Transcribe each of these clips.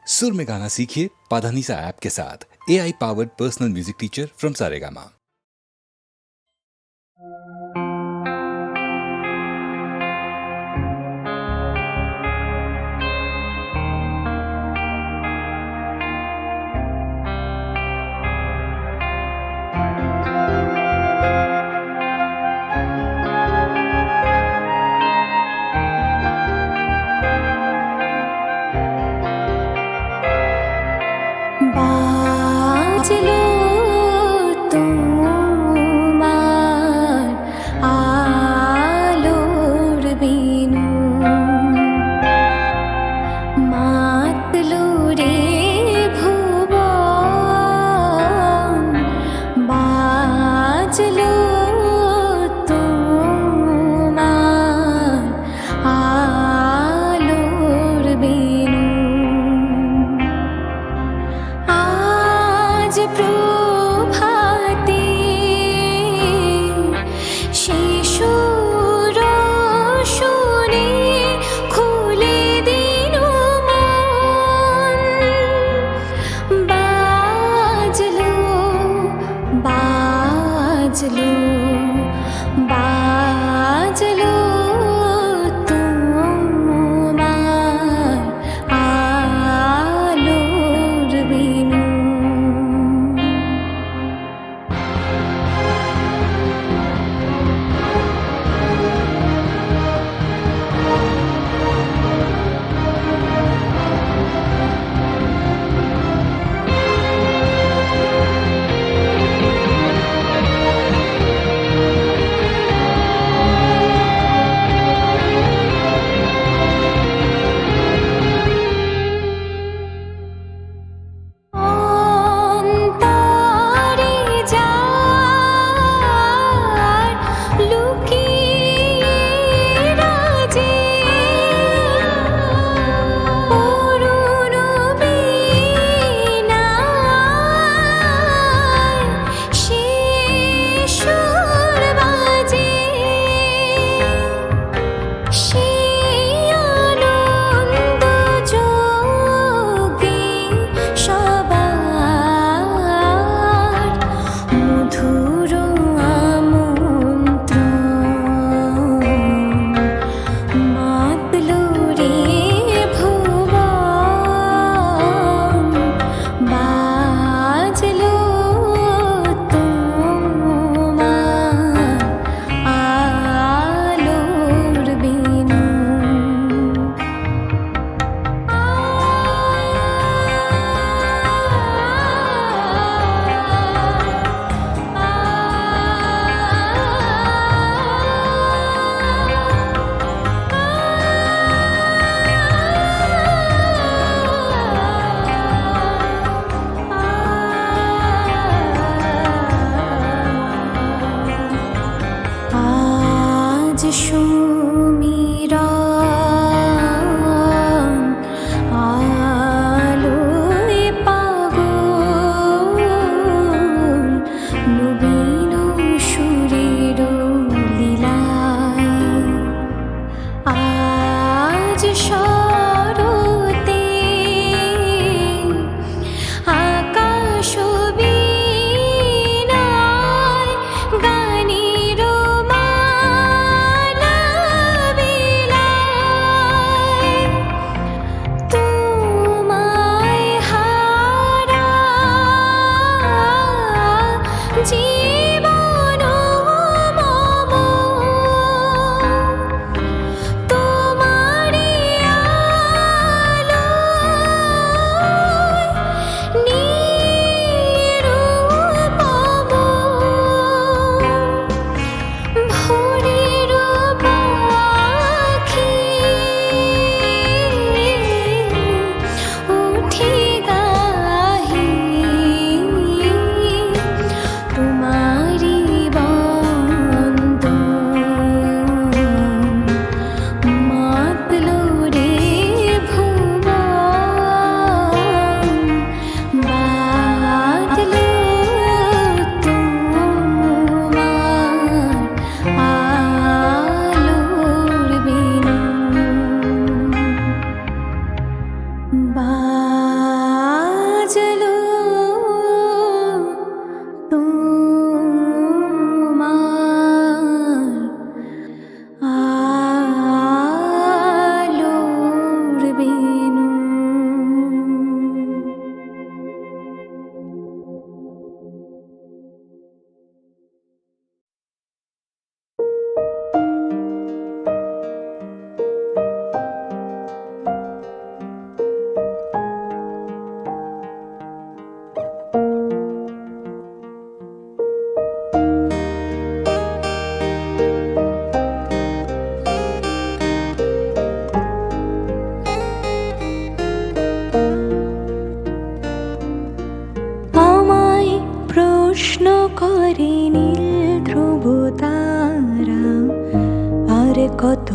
सुर में गाना सीखिए पाधानीसा ऐप के साथ। AI powered personal music teacher from Saregama. বাজলো তোমার আলোর বিনু, মাতলো রে ভুবন, বাজলো তোমার আলোর বিনু। আজ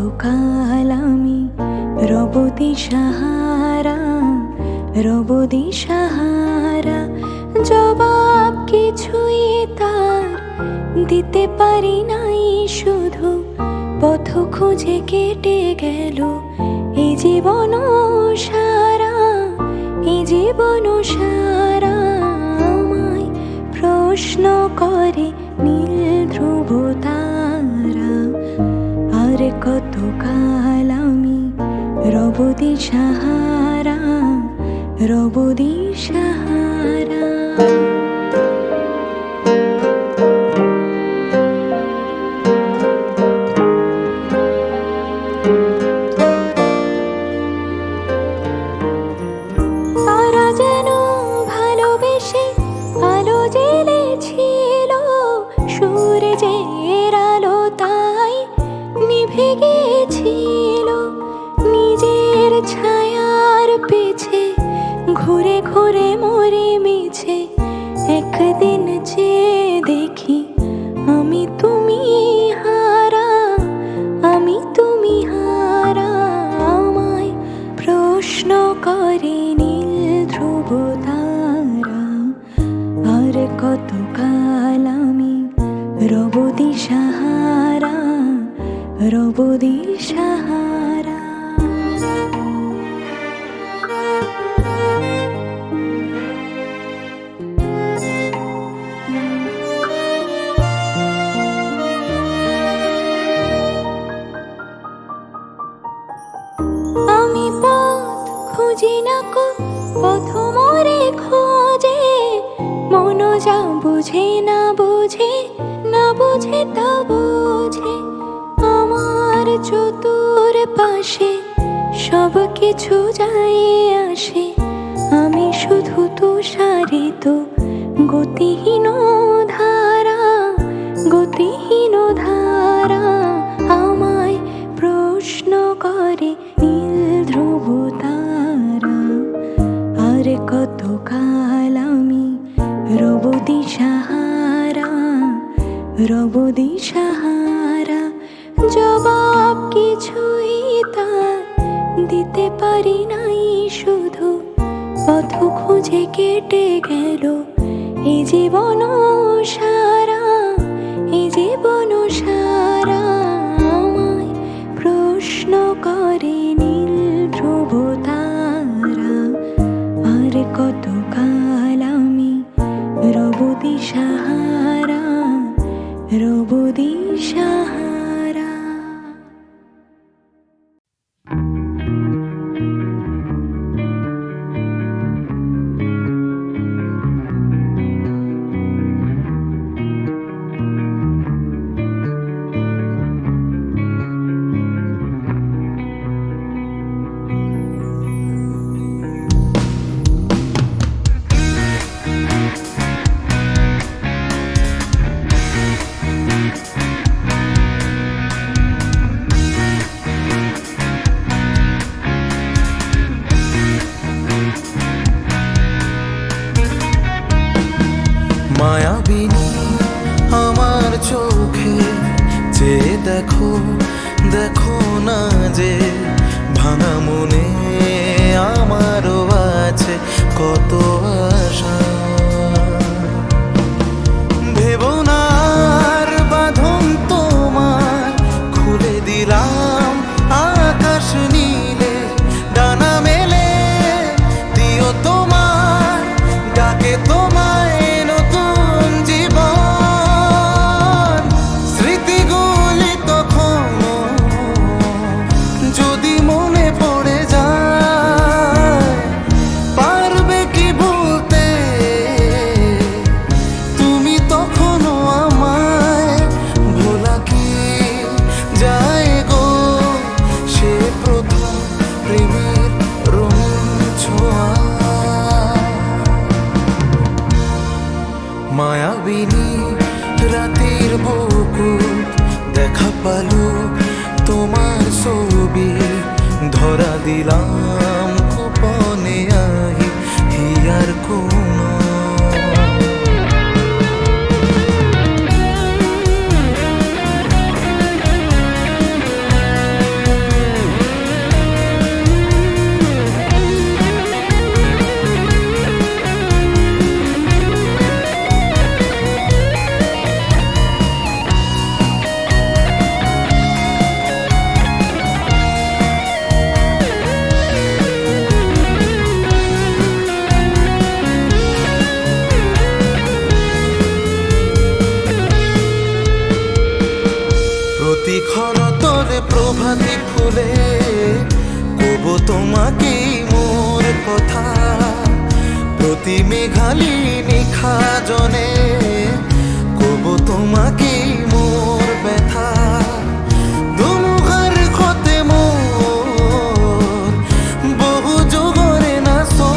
কতকাল আমি রব দিশাহারা, রব দিশাহারা। জবাব কিছুই তার দিতে পারি নাই, শুধু পথ খুঁজে কেটে গেল এই জীবন সারা, এই জীবন সারা। আমায় প্রশ্ন করে নীল ধ্রুব তারা, আর কতকাল আমি রব দিশাহারা, রব দিশাহারা। তারা যেন ভালোবেসে আলো জ্বেলেছিল, সূর্যের আলো তাই নিভে গিয়েছিল। নিজের ছায়ার পিছে ঘুরে ঘুরে মরে মিছে, একদিন যে দেখি আমি তুমি হারা, আমি তুমি হারা। আমায় প্রশ্ন করে নীল ধ্রুব তারা, আর কতকাল আমি রব দিশাহারা, রব দিশাহারা। আমি পথ খুঁজি না কো, পথ মোরে খোঁজে। মন যা বুঝে না বুঝে, না বুঝে তা বুঝে। আমার চতুর পাশে সব কিছু যায় আসে, আমি শুধু তুষারিত গতিহীন ধারা, গতিহীন ধারা। আমায় প্রশ্ন করে নীল ধ্রুব তারা, আর কতকাল আমি রব দিশাহারা, রব দিশাহারা। জবাব কিছুই তার দিতে পারি নাই, শুধু পথ খুঁজে কেটে গেল এই জীবন সারা, এই জীবন সারা। আমায় প্রশ্ন করে নীল ধ্রুব তারা, আর কতকাল আমি রব দিশাহারা, রব দিশাহারা। মায়াবিনী আমার চোখে যে দেখো, দেখো না যে ভাঙা মনে আমারও আছে কত আশা। ভেবো না আর বাঁধন তোমার, খুলে দিলাম আকাশ নীলে। ডানা মেলে দিও তোমার ডাকে, তোমায় নতুন জীবন। স্মৃতিগুলি তখন যদি মনে পড়ে যায়, পারবে কি প্রতি মেঘালি নিখা জনে কব তোমাকে মোর ব্যথা দুমুখার ক্ষতে মোর বহু যুগরে না সো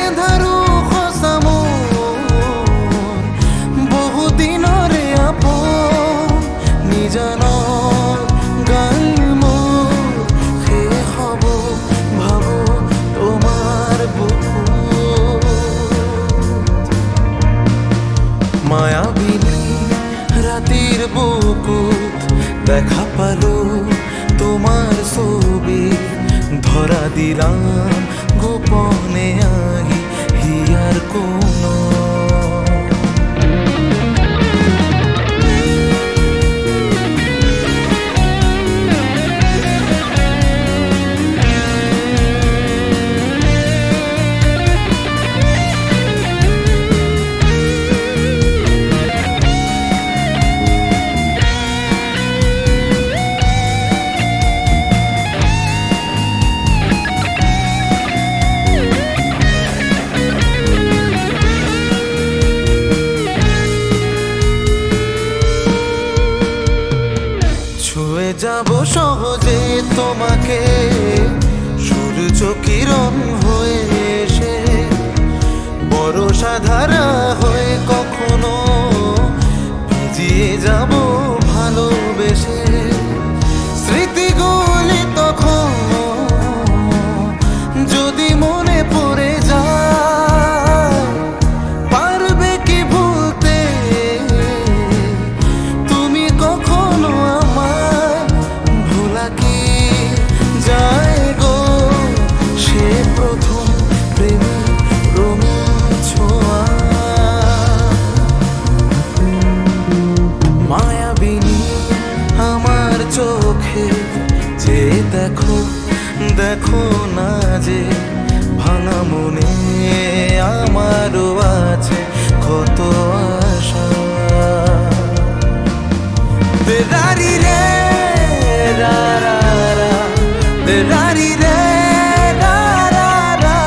এধারু খসা মোর বহু দিনরে আপন নিজান গাল মোর শেষ হব ভাবো তোমার বুকু মায়াবিনী রাতের বুকুত দেখা পালো তোমার ছবি ধরা দিলাম গোপনে আহি হিয়ার কোনো ছুঁয়ে যাব সহজে তোমাকে সূর্য কিরণ হয়ে এসে বরষা ধারা হয়ে কখনো ভিজিয়ে যাব ভালোবেসে স্মৃতিগুলি তখন যদি মনে পড়ে যায় পারবে কি ভুলতে তুমি কখনো আমায় ভোলা কি যায় গো সে প্রথম প্রেমী রঙিন ছোঁয়া মায়াবিনী আমার চোখে যে দেখো দেখো না যে ভাঙা মনে আমারও আছে কত আশা দেদারি রে রা রা রা দেদারি রে রা রা রা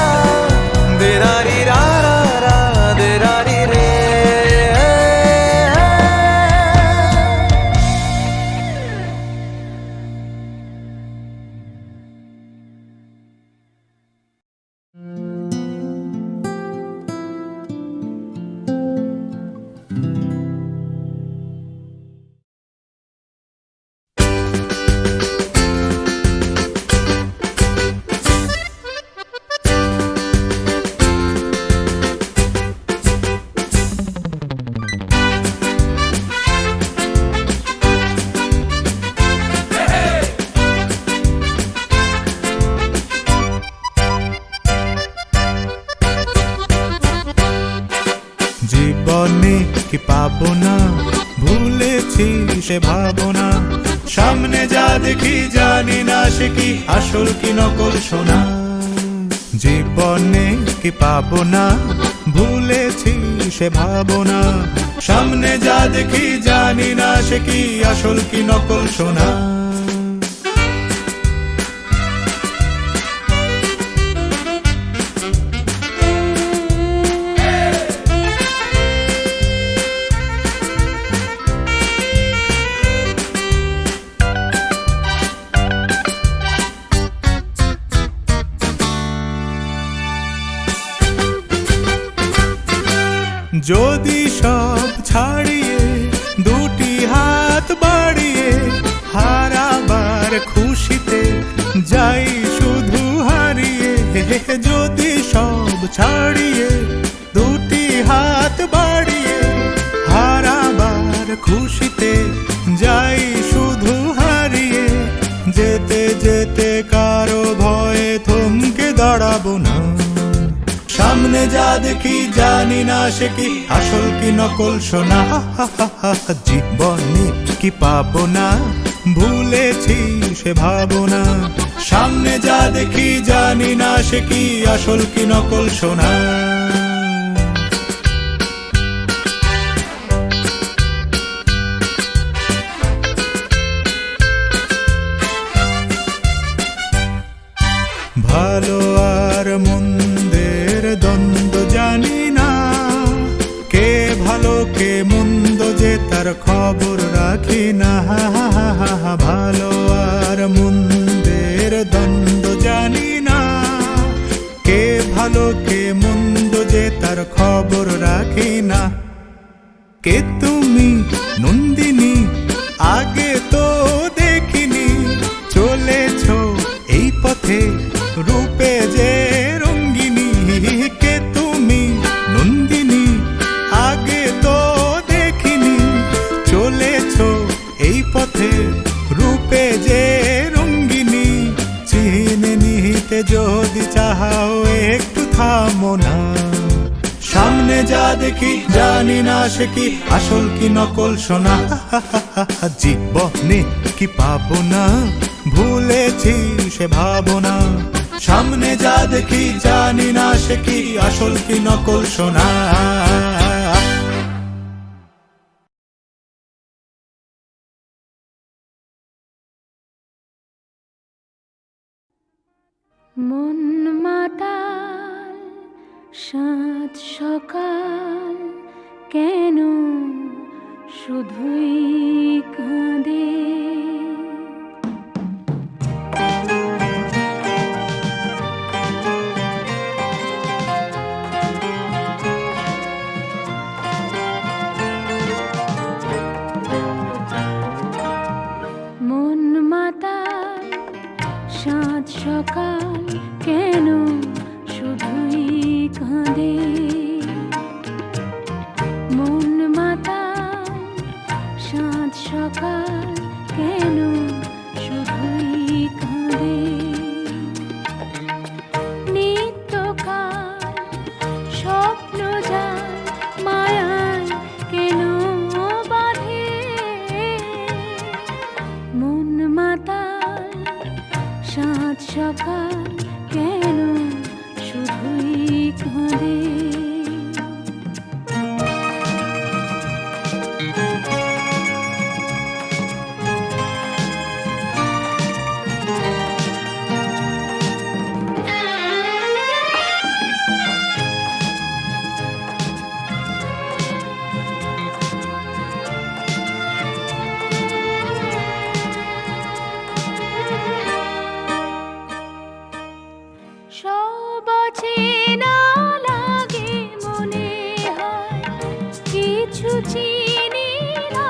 দেদারি রা রা রা দেদারি রে জীবনে কি পাবো না ভুলেছি সে ভাবনা সামনে যা দেখি জানি না সে কি আসল কি নকল সোনা জীবনে কি পাবো না ভুলেছি সে ভাবনা সামনে যা দেখি জানি না সে কি আসল কি নকল সোনা যদি সব ছাড়িয়ে দুটি হাত বাড়িয়ে হারাবার খুশিতে যাই শুধু হারিয়ে যদি সব ছাড়িয়ে দুটি হাত বাড়িয়ে হারাবার খুশিতে যাই শুধু হারিয়ে যেতে যেতে কারো ভয়ে থমকে দাঁড়াবো না সামনে যা দেখি জানি না সে কি আসল কি নকল সোনা জীবনে কি পাবো না ভুলেছি সে ভাবনা সামনে যা দেখি জানি না সে কি আসল কি নকল সোনা ভালো আর মন্দ তার খবর রাখি না। ভালো আর মন্দের দ্বন্দ্ব জানি না, কে ভালো কে মন্দ যে তার খবর রাখি না। কে তুমি নন্দিনী, আগে তো দেখিনি, চলেছ এই পথে রূপে যে রঙ্গিনী। কে তুমি নন্দিনী, আগে তো দেখিনি, চলেছ এই পথে রূপে যে রঙ্গিনী। চিনে নিতে যদি চাও একটু থামো না, সামনে যা দেখি জানি না সে কি আসল কি নকল সোনা। জীবনে কি পাবো না, ভুলেছি সে ভাবনা। সামনে যা দেখি জানি না সে কি আসল কি নকল সোনা। মন মাতাল সাত সকাল, কেন শুধুই কাঁদে। মন মাতাল সাত সকাল, কেন শুধুই কাঁদে। মন মাতাল সাত সকাল, কেন শুধুই কাঁদে। নিত্যকাল স্বপ্ন যায় মায়ায় কেন বাঁধে। মন মাতাল সাত সকাল, কেন শুধুই কাঁদে। সব অচেনা লাগে মনে হয়, কিছু চিনি না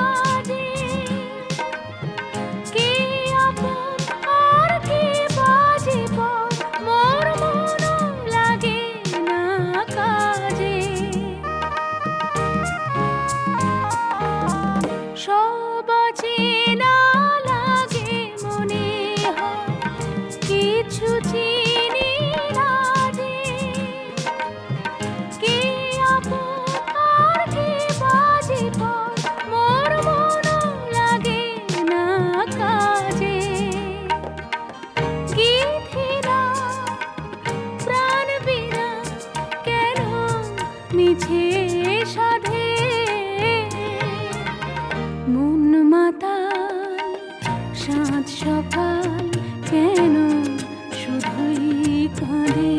যে। কে আপন আর কে বাজে পর, মোর মনও লাগে না কাজে। সব অচেনা লাগে মনে হয়, কিছু চিনি না যে। কে আপন আর কে বাজে পর, মোর মনও লাগে না কাজে। গীতিরা প্রাণ বিনা কেন মিছে সাধে। মন মাতাল সাত সকাল, কেন শুধুই কাঁদে।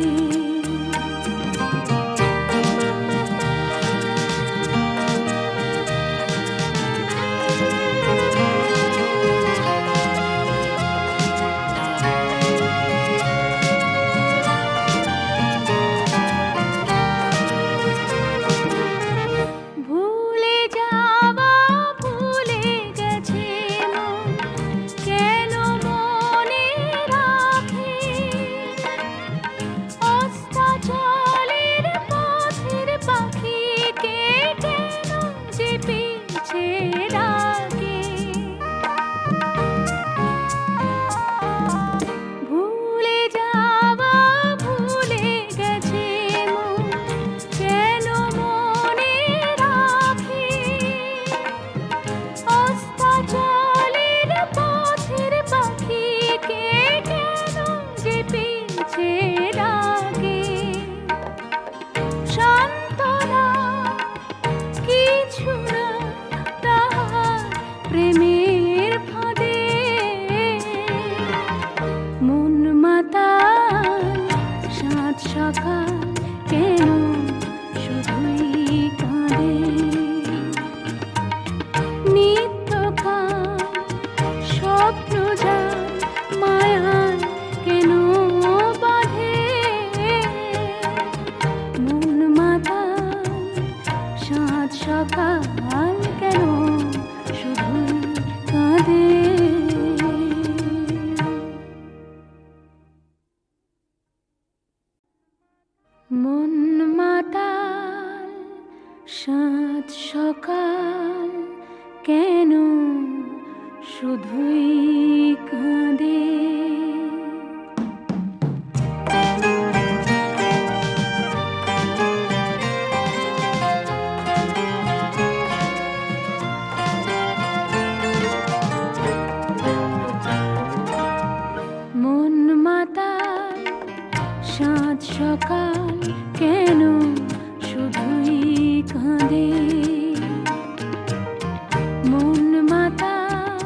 ভুলে যাওয়া ভুলে গেছে মন, কেন মনে রাখে। অস্তাচলের পথের পাখিকে কেন যে পিছে ডাকে। ভুলে যাওয়া ভুলে গেছে মন, কেন মনে রাখে। অস্তাচলের পথের পাখিকে কেন যে পিছে ডাকে। সান্ত্বনা কিছু না তাহার প্রেমের ফাঁদে। মন মাতাল সাত সকাল, কেন শুধুই কাঁদে। মন মাতাল সাত সকাল কেন শুধুই কাঁদে। মন মাতাল সাত সকাল কেন শুধুই কাঁদে। মন মাতাল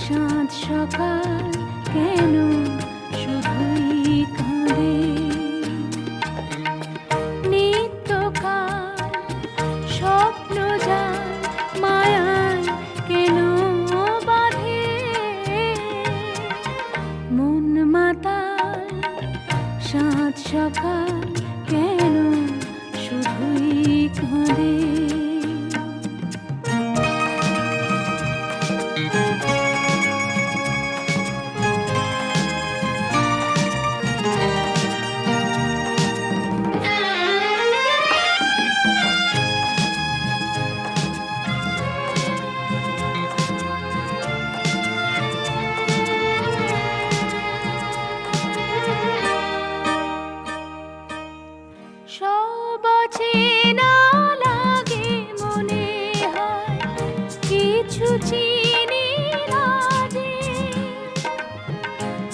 সাত সকাল কেন শুধুই কাঁদে। নিত্যকাল স্বপ্ন যায় মায়ায় কেন বাঁধে। মন মাতাল সাত সকাল কেন শুধুই কাঁদে। সব অচেনা লাগে মনে হয় কিছু চিনি না যে।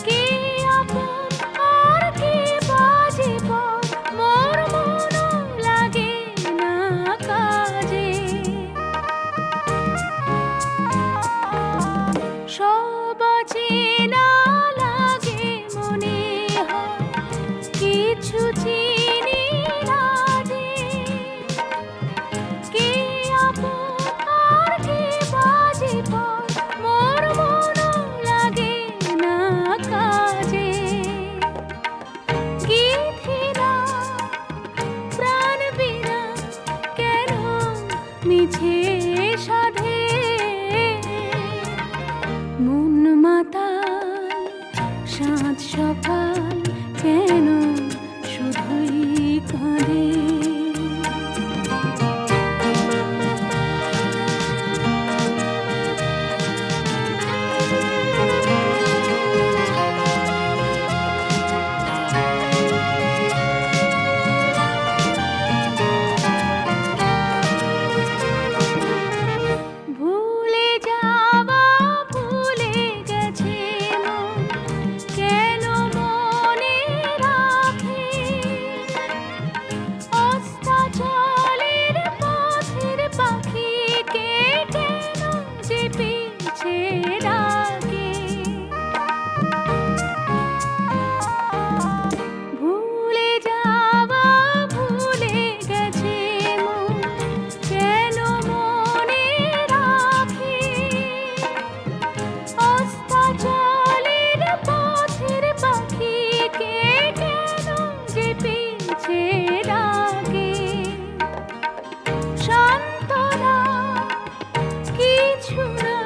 কে আপন আর কে বাজে পর মোর মনও লাগে না কাজে। সব অচেনা লাগে মনে হয় কিছু চিনি না যে। কে আপন আর কে বাজে পর মোর মনও লাগে না কাজে। গীতিরা প্রাণ বিনা কেন মিছে সাধে। মন মাতাল সাত সকাল কেন শুধুই কাঁদে। ভুলে যাওয়া ভুলে গেছে মন কেন মনে রাখে। অস্তাচলের পথের পাখিকে কেন যে পিছে ডাকে। ভুলে যাওয়া ভুলে গেছে মন কেন মনে রাখে। অস্তাচলের পথের পাখিকে কেন যে পিছে ডাকে। সান্ত্বনা কিছু না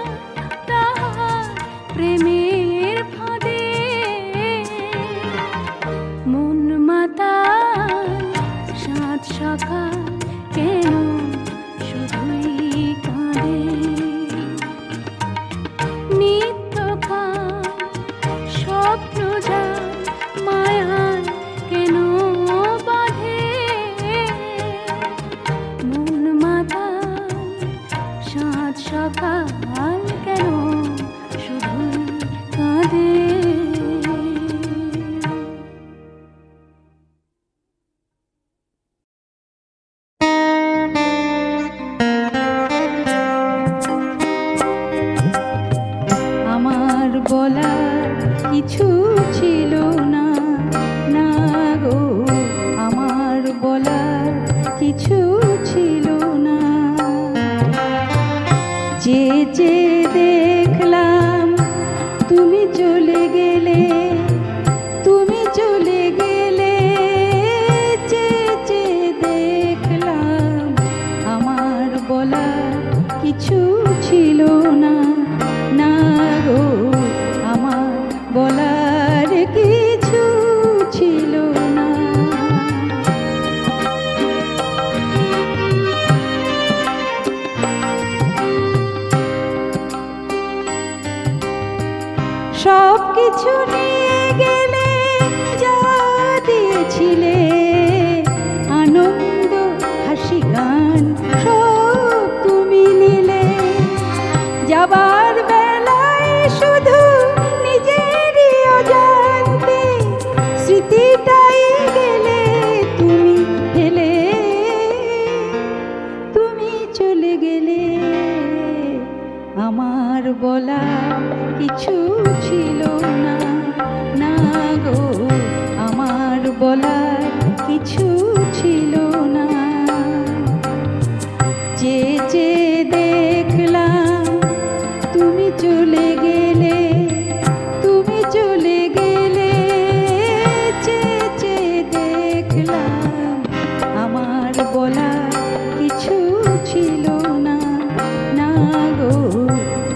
তাহার প্রেমের ফাঁদে। মন মাতাল সাত সকাল কেন শুধুই কাঁদে। নিত্যকাল স্বপ্ন যায় মায়ায় কেন বাঁধে। মন মাতাল সাত সকাল কেন শুধুই কাঁদে। আমার বলার কিছু ছিল না, না গো আমার বলার কিছু ছিল না। যে যে দেখলাম তুমি চলে গেলে, তুমি চলে গেলে। যে যে দেখলাম আমার বলার কিছু ছিল না, না গো আমার বলার কিছু ছিল না। ছিলে আনন্দ হাসি গান সব তুমি নিলে যাবার বেলায় শুধু নিজেরই অজান্তে স্মৃতিটাই গেলে তুমি ফেলে তুমি চলে গেলে আমার বলা কিছু ছিল না না গো আমার বলার কিছু ছিল না যে যে দেখলাম তুমি চলে গেলে তুমি চলে গেলে যে যে দেখলাম আমার বলার কিছু ছিল না না গো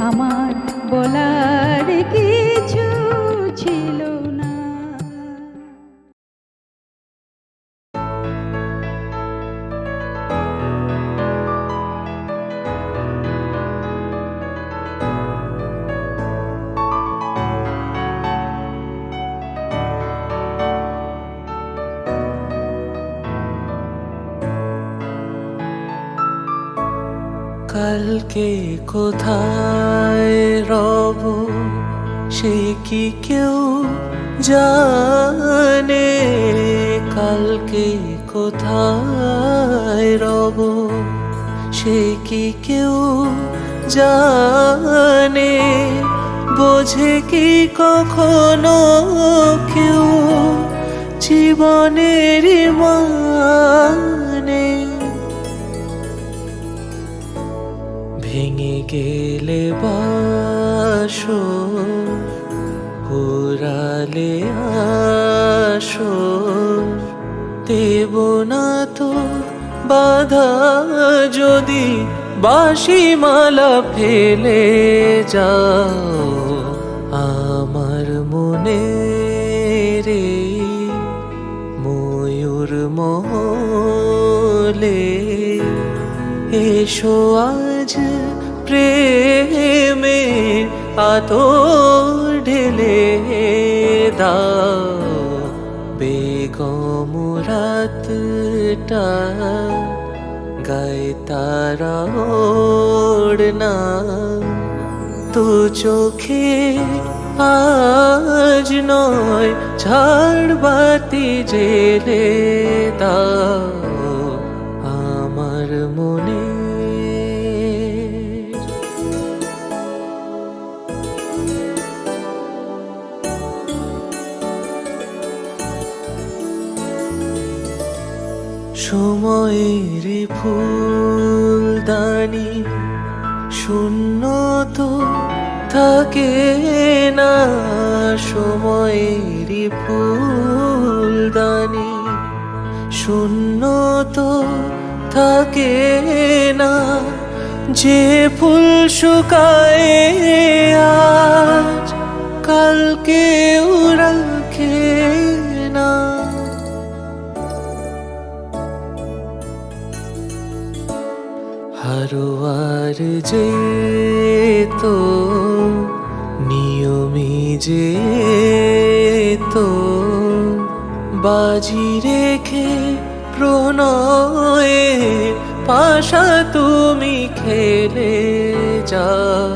আমার বলার কিছু ছিল না কালকে কোথায় রব সে কি কেউ জানে কালকে কোথায় রব সে কি কেউ জানে বোঝে কি কখনো কেউ জীবনের মানে ভেঙে গেলে বাসো পুরালে আসো দেব না তো বাধা যদি বাঁশি মালা ফেলে যাও আমার মনে রে ময়ূর মহলে এসো আজ প্রেমের আতর ঢেলে দাও বেগম রাতটা গায়ে তারা ওড়না তো চোখে আজ নয় ঝাড়বাতি জেলে দাও আমার মনে সময়ের ফুলদানি শূন্য তো থাকে না সময়ের ফুলদানি শূন্য তো থাকে না যে ফুল শুকায় আজ কালকে রাখে না হারোয়ার যে তো নিয়মে যে তো বাজি রেখে প্রণয়ে পাশা তুমি খেলে যাও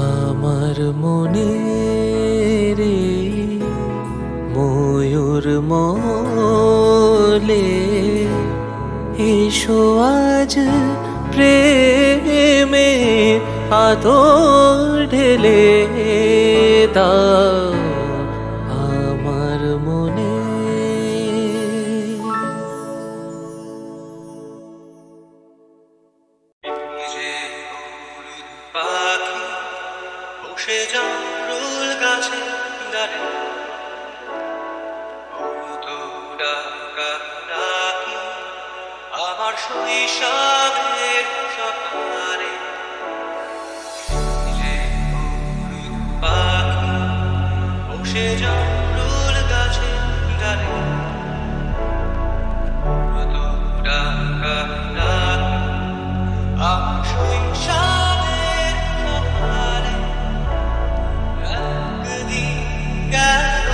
আমার মনে রে ময়ূর মলে এসো আজ প্রেমে আদর ঢেলে দাও আমার মনে পাখি বসে জামরুল গাছে দাঁড়ে আমার শৈশবের সকালে পাখি বসে জামরুল গাছে দাঁড়ে আমার শৈশবের সকালে একদিন গেল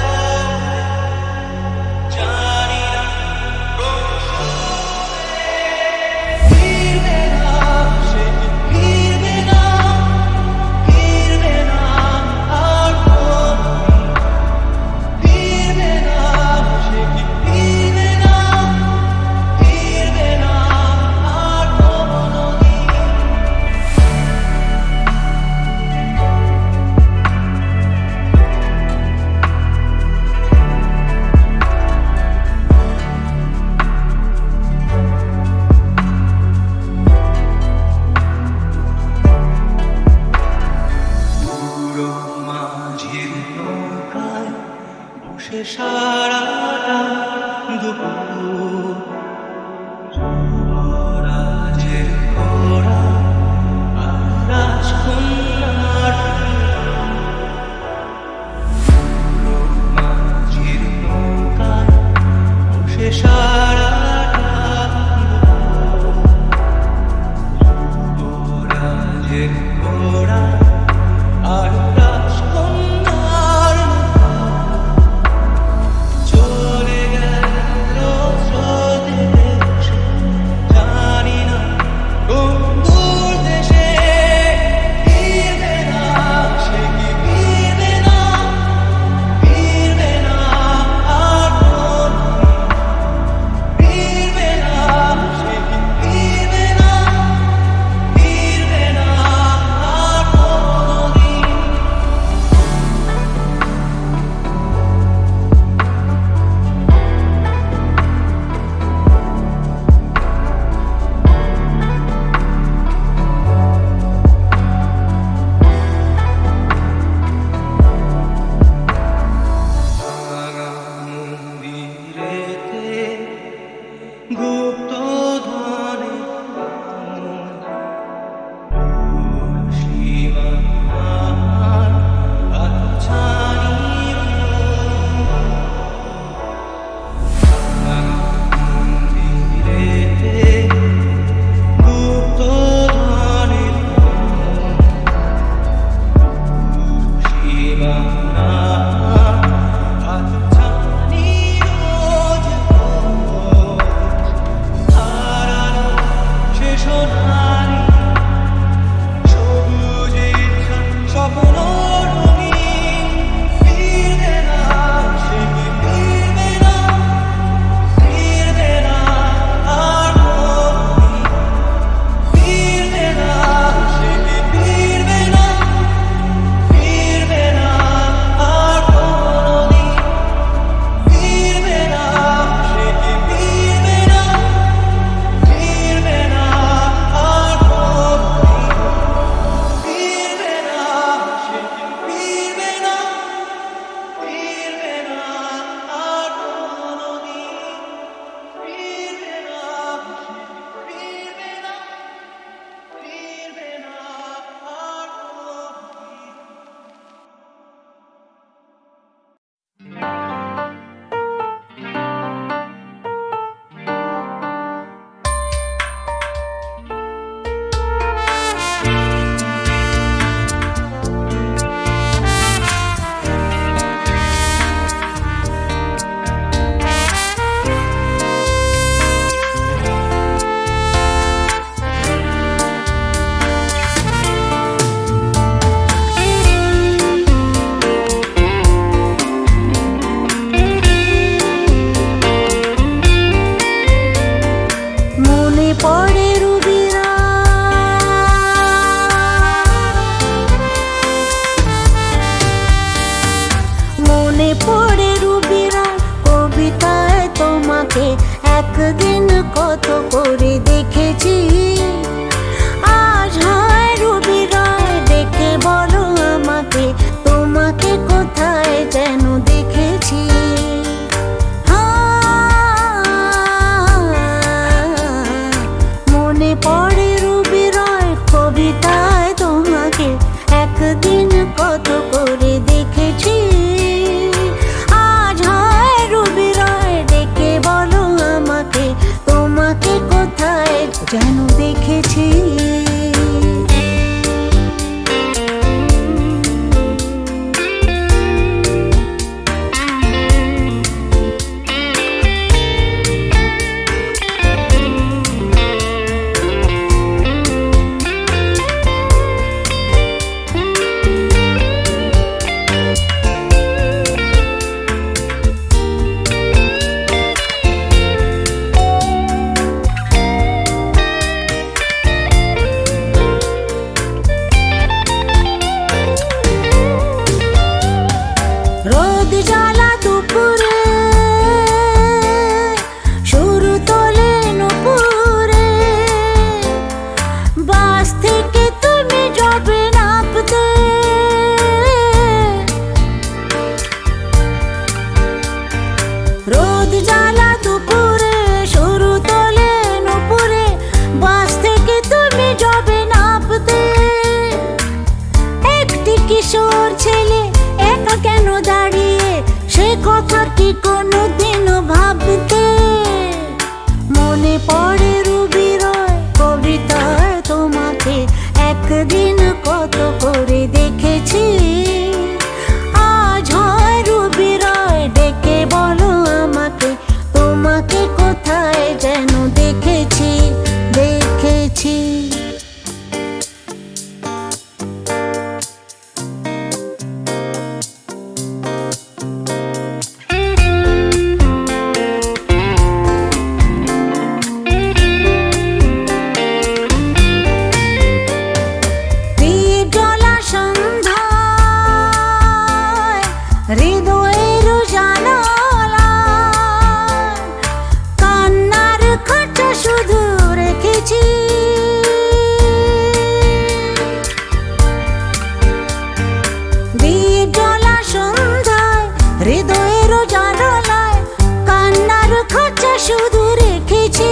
শুধু রেখেছি।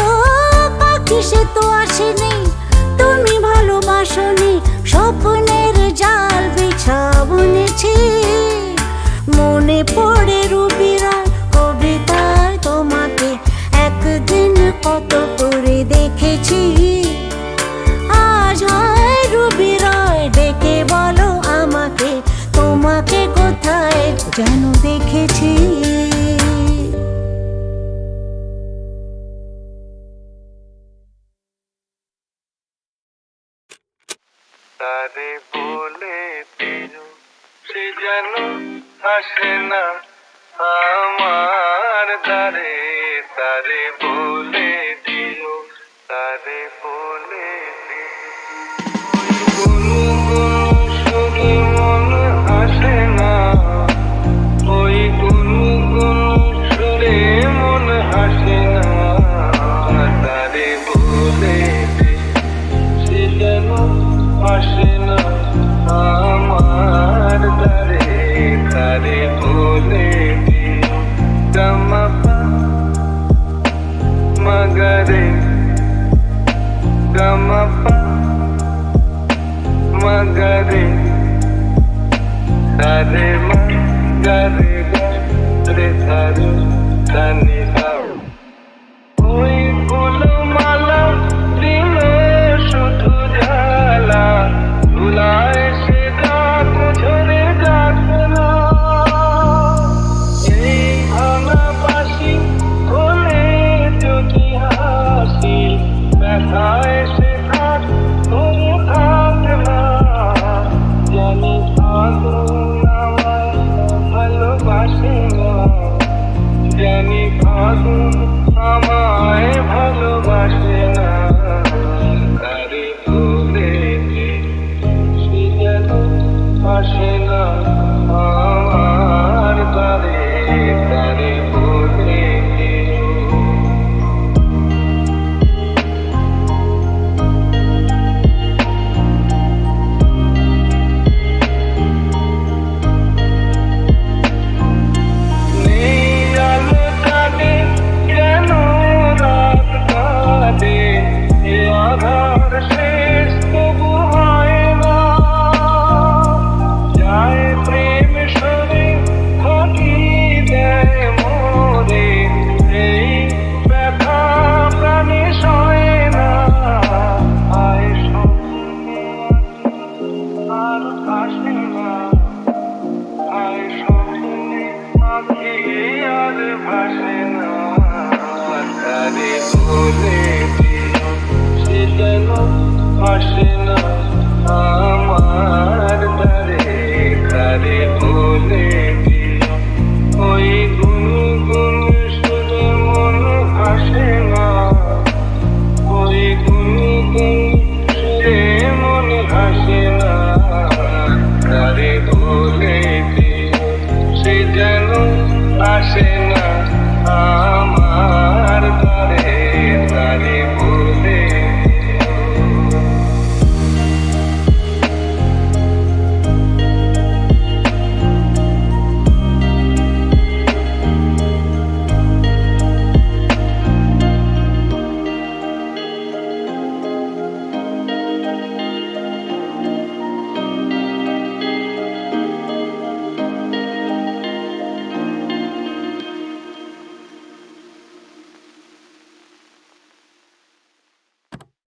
ও পাখি সে তো আসেনি, তুমি ভালোবাসনি, স্বপ্নের জাল বিছা বুনেছি। মনে পড়ে রুবিরার কবিতায় তোমাকে একদিন কত করে দেখেছি। আজ হয় রুবিরায় ডেকে বলো আমাকে, তোমাকে কোথায় যেন দেখেছি। তারে বলে দিও সে যেন আসে না আমার দ্বারে। তারে বলে দিও, তারে বলে শুধু মন আসে না, ওই গুনগুন সুরে মন হাসে না। তারে বলে সে যেন আসে না আমার দ্বারে। তারে বলে দিও গামাপা মগরে, গামাপা মগরে, তারে মগরে রে তারে তানি দাও। ওই ফুলমালা দিল শুধু জ্বালা, ধুলায় সে ডাক ঝরে যাচ্ছে না। এই ভাঙা বাঁশি খোলে যদি হাসি, ব্যথায় সে থাক ধরে থাকে না। জানি আগুন আমায় ভালোবাসে না, জানি আগুন আমায় ভালোবাসে না। তারে বলে সে যেন আসে না আমার দ্বারে। তারে বলে নেই আলো কাটে কেন রাত কাটে, এ আধার শেষ তবু হয় না। যায় প্রেম সরে ফাঁকি দেয় মোরে, এই ব্যথা প্রাণে সয় না। আয় স্বপ্নে আর আসে না, আয় স্বপ্নে আঁখি আর ভাসে না। তারে বলে দিও সে যেন আসে না আমার দ্বারে। তারে বলে